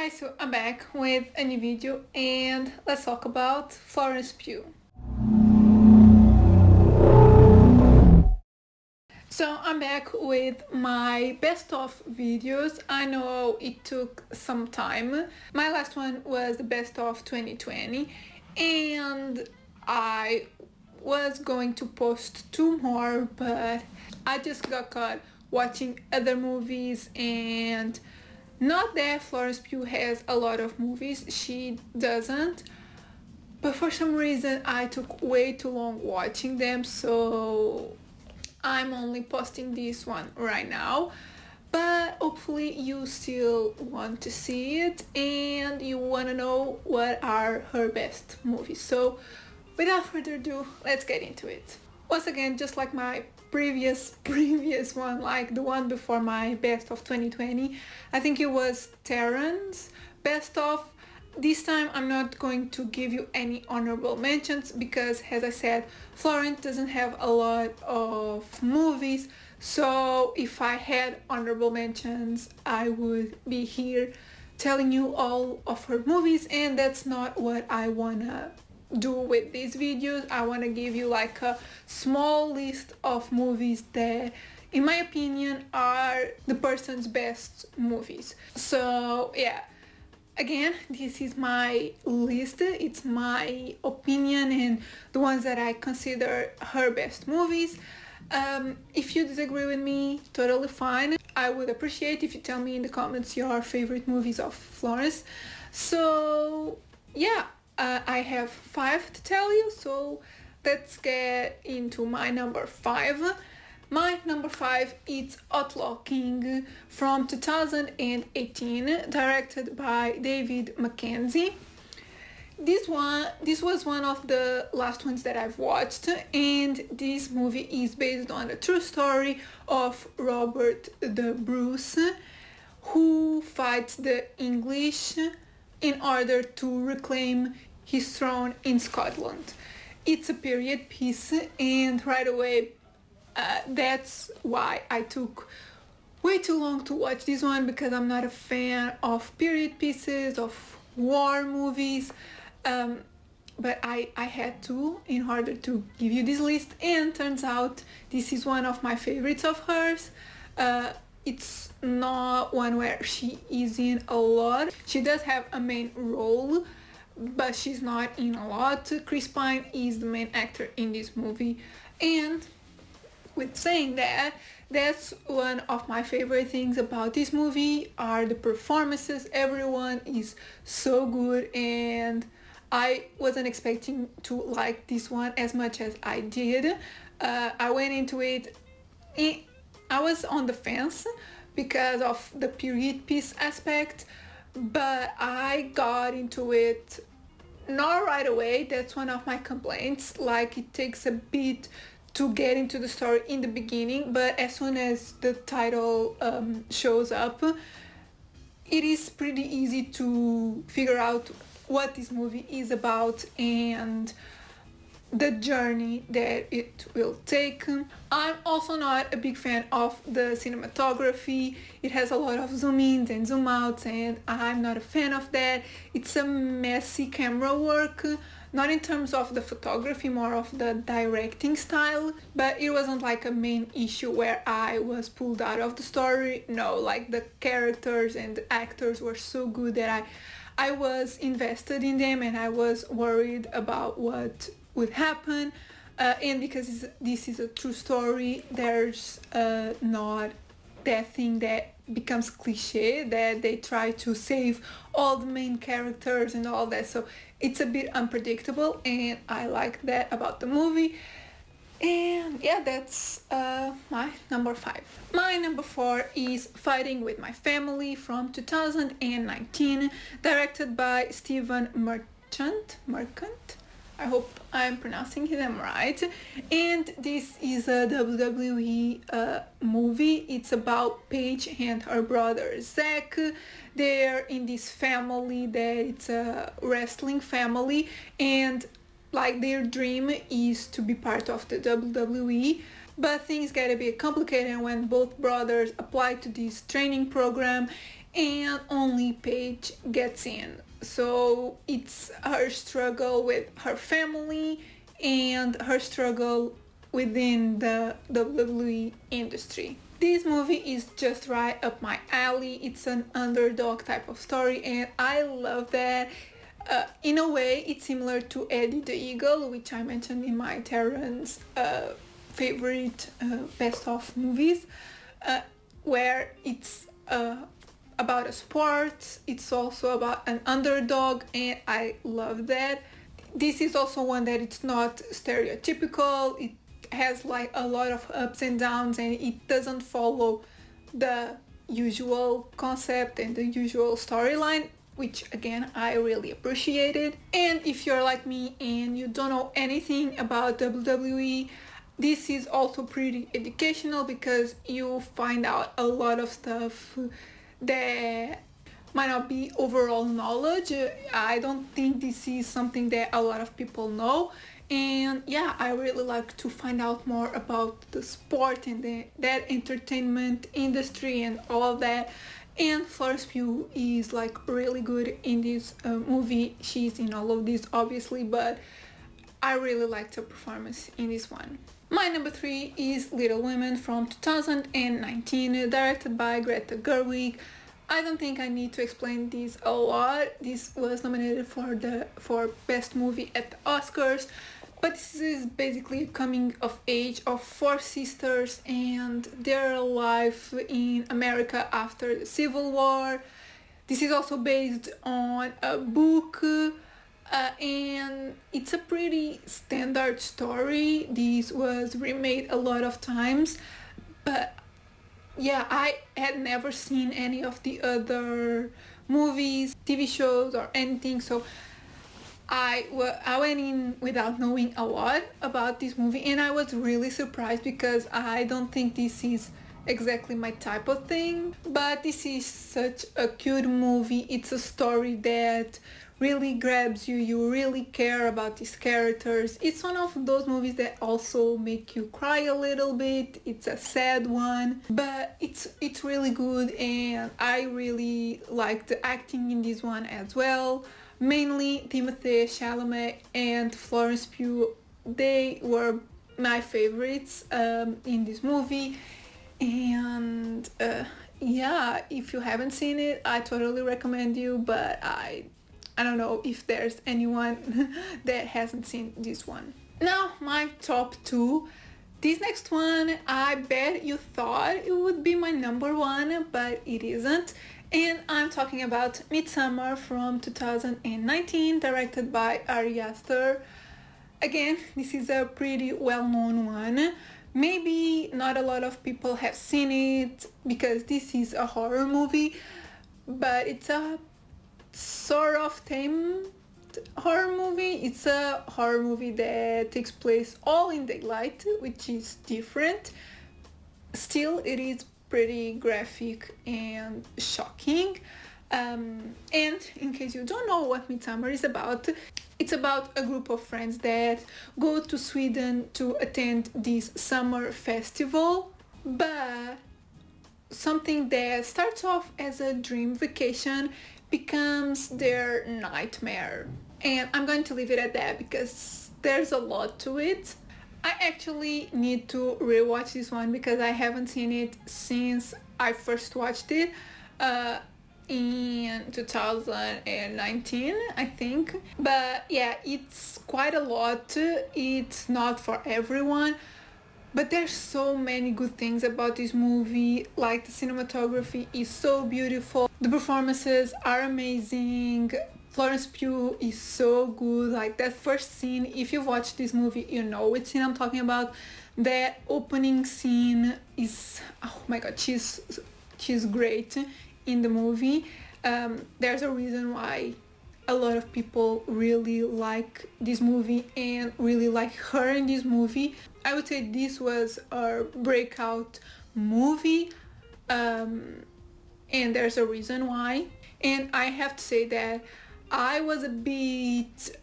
Hi, so I'm back with a new video and let's talk about Florence Pugh. So I'm back with my best of videos. I know it took some time. My last one was the best of 2020 and I was going to post two more, but I just got caught watching other movies. And not that Florence Pugh has a lot of movies, she doesn't, but for some reason I took way too long watching them, so I'm only posting this one right now. But hopefully you still want to see it and you want to know what are her best movies. So without further ado, let's get into it. Once again, just like my previous one, like the one before my best of 2020, I think it was Terran's best of. This time I'm not going to give you any honorable mentions because, as I said, Florence doesn't have a lot of movies, so if I had honorable mentions I would be here telling you all of her movies, and that's not what I wanna do with these videos. I want to give you like a small list of movies that in my opinion are the person's best movies. So yeah, again, this is my list, it's my opinion and the ones that I consider her best movies. If you disagree with me, totally fine. I would appreciate if you tell me in the comments your favorite movies of Florence. So yeah, I have 5 to tell you, so let's get into my number 5. My number 5 is Outlaw King from 2018, directed by David Mackenzie. This was one of the last ones that I've watched, and this movie is based on a true story of Robert the Bruce, who fights the English in order to reclaim his throne in Scotland. It's a period piece, and right away that's why I took way too long to watch this one, because I'm not a fan of period pieces, of war movies, but I had to in order to give you this list, and turns out this is one of my favorites of hers. It's not one where she is in a lot. She does have a main role, but she's not in a lot. Chris Pine is the main actor in this movie, and with saying that, that's one of my favorite things about this movie are the performances. Everyone is so good, and I wasn't expecting to like this one as much as I did. I went into it, I was on the fence because of the period piece aspect, but I got into it not right away. That's one of my complaints, like it takes a bit to get into the story in the beginning, but as soon as the title shows up, it is pretty easy to figure out what this movie is about and the journey that it will take. I'm also not a big fan of the cinematography. It has a lot of zoom ins and zoom outs, and I'm not a fan of that. It's a messy camera work, not in terms of the photography, more of the directing style, but it wasn't like a main issue where I was pulled out of the story. No, like the characters and the actors were so good that I was invested in them, and I was worried about what would happen, and because this is a true story, there's not that thing that becomes cliche, that they try to save all the main characters and all that, so it's a bit unpredictable, and I like that about the movie. And yeah, that's my number 5. My number 4 is Fighting with My Family from 2019, directed by Stephen Merchant. I hope I'm pronouncing them right. And this is a WWE movie. It's about Paige and her brother Zach. They're in this family that it's a wrestling family, and like their dream is to be part of the WWE. But things get a bit complicated when both brothers apply to this training program, and only Paige gets in. So it's her struggle with her family and her struggle within the WWE industry. This movie is just right up my alley. It's an underdog type of story and I love that. In a way, it's similar to Eddie the Eagle, which I mentioned in my Terrence favorite best of movies, where it's about a sport, it's also about an underdog, and I love that. This is also one that it's not stereotypical. It has like a lot of ups and downs, and it doesn't follow the usual concept and the usual storyline, which again I really appreciated. And if you're like me and you don't know anything about WWE, this is also pretty educational because you find out a lot of stuff that might not be overall knowledge. I don't think this is something that a lot of people know, and yeah, I really like to find out more about the sport and that entertainment industry and all of that. And Florence Pugh is like really good in this movie. She's in all of this obviously, but I really liked her performance in this one. My number 3 is Little Women from 2019, directed by Greta Gerwig. I don't think I need to explain this a lot. This was nominated for Best Movie at the Oscars, but this is basically a coming of age of 4 sisters and their life in America after the Civil War. This is also based on a book, and it's a pretty standard story. This was remade a lot of times, but yeah, I had never seen any of the other movies, TV shows or anything, so I went in without knowing a lot about this movie, and I was really surprised because I don't think this is exactly my type of thing, but this is such a cute movie. It's a story that really grabs you. You really care about these characters. It's one of those movies that also make you cry a little bit. It's a sad one, but it's really good, and I really like the acting in this one as well. Mainly Timothée Chalamet and Florence Pugh. They were my favorites in this movie, and yeah, if you haven't seen it, I totally recommend you, but I don't know if there's anyone that hasn't seen this one. Now, my top 2. This next one, I bet you thought it would be my number 1, but it isn't. And I'm talking about Midsummer from 2019, directed by Ari Aster. Again, this is a pretty well-known one. Maybe not a lot of people have seen it because this is a horror movie, but it's a sort of themed horror movie. It's a horror movie that takes place all in daylight, which is different. Still, it is pretty graphic and shocking. And in case you don't know what Midsummer is about, it's about a group of friends that go to Sweden to attend this summer festival, but something that starts off as a dream vacation becomes their nightmare. And I'm going to leave it at that because there's a lot to it. I actually need to rewatch this one because I haven't seen it since I first watched it in 2019, I think. But yeah, it's quite a lot. It's not for everyone, but there's so many good things about this movie. Like, the cinematography is so beautiful, the performances are amazing, Florence Pugh is so good. Like, that first scene, if you watch this movie, you know which scene I'm talking about. That opening scene is, oh my god, she's great in the movie. There's a reason why a lot of people really like this movie and really like her in this movie. I would say this was a breakout movie, and there's a reason why. And I have to say that I was a bit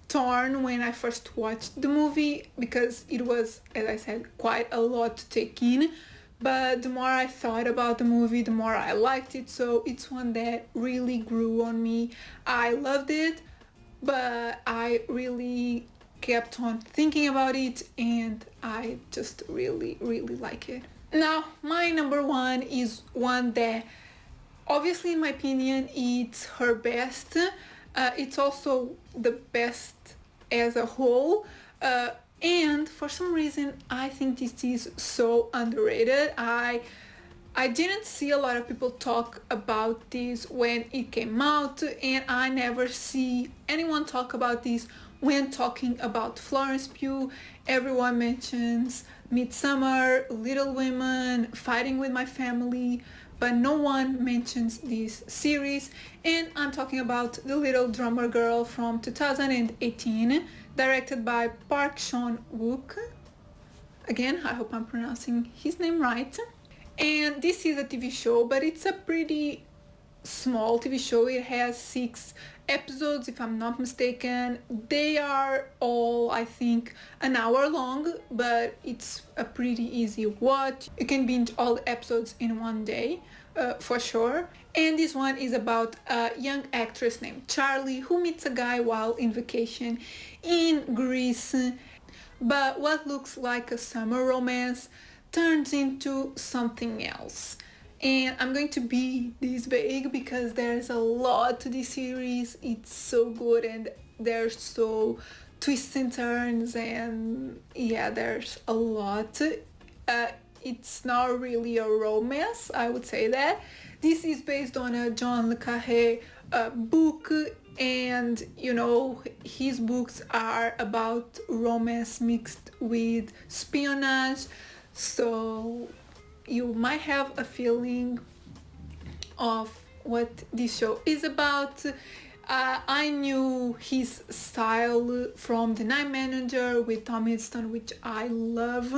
torn when I first watched the movie because it was, as I said, quite a lot to take in. but the more I thought about the movie, the more I liked it. So it's one that really grew on me. I loved it, but I really kept on thinking about it, and I just really like it. Now, my number one is one that obviously, in my opinion, it's her best. It's also the best as a whole. And for some reason, I think this is so underrated. I didn't see a lot of people talk about this when it came out, and I never see anyone talk about this when talking about Florence Pugh. Everyone mentions Midsummer, Little Women, Fighting with My Family, but no one mentions this series, and I'm talking about The Little Drummer Girl from 2018, directed by Park Chan-wook. Again, I hope I'm pronouncing his name right. And this is a TV show, but it's a pretty small TV show. It has 6 episodes, if I'm not mistaken. They are all, I think, an hour long, but it's a pretty easy watch. You can binge all the episodes in one day, for sure. And this one is about a young actress named Charlie who meets a guy while in vacation in Greece. But what looks like a summer romance turns into something else. And I'm going to be this vague because there's a lot to this series. It's so good, and there's so twists and turns, and yeah, there's a lot. It's not really a romance, I would say that. This is based on a John le Carré book, and you know, his books are about romance mixed with espionage, so you might have a feeling of what this show is about. I knew his style from The Night Manager with Tom Hiddleston, which I love.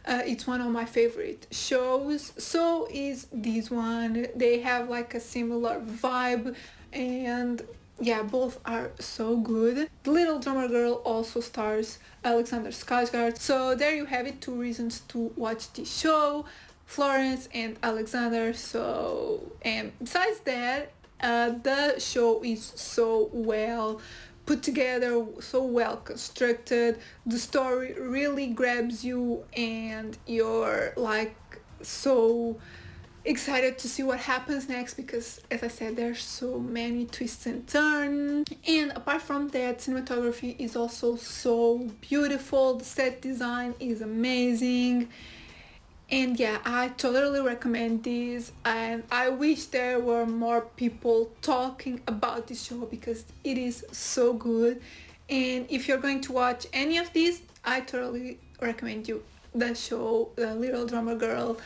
It's one of my favorite shows. So is this one. They have like a similar vibe, and yeah, both are so good. The Little Drummer Girl also stars Alexander Skarsgård. So there you have it, 2 reasons to watch this show: Florence and Alexander. So, and besides that, the show is so well put together, so well constructed. The story really grabs you, and you're like so excited to see what happens next because, as I said, there's so many twists and turns. And apart from that, cinematography is also so beautiful. The set design is amazing. And yeah, I totally recommend this, and I wish there were more people talking about this show because it is so good. And if you're going to watch any of these, I totally recommend you the show The Little Drummer Girl,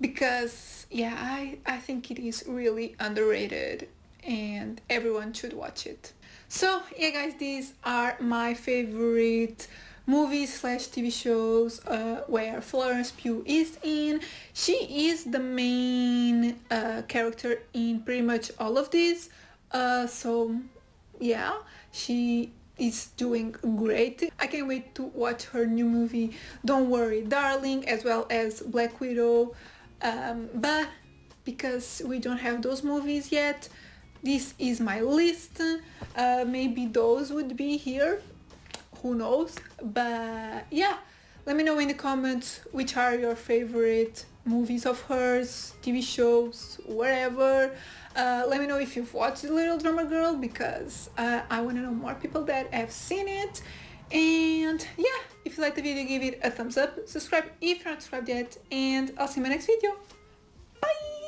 because yeah, I think it is really underrated and everyone should watch it. So yeah guys, these are my favorite movies / TV shows where Florence Pugh is in. She is the main character in pretty much all of these. So yeah, she is doing great. I can't wait to watch her new movie Don't Worry Darling, as well as Black Widow. But because we don't have those movies yet, this is my list. Maybe those would be here, who knows. But yeah, let me know in the comments which are your favorite movies of hers, TV shows, whatever. Let me know if you've watched The Little Drummer Girl, because I want to know more people that have seen it. And yeah, if you liked the video, give it a thumbs up, subscribe if you're not subscribed yet, and I'll see you in my next video. Bye!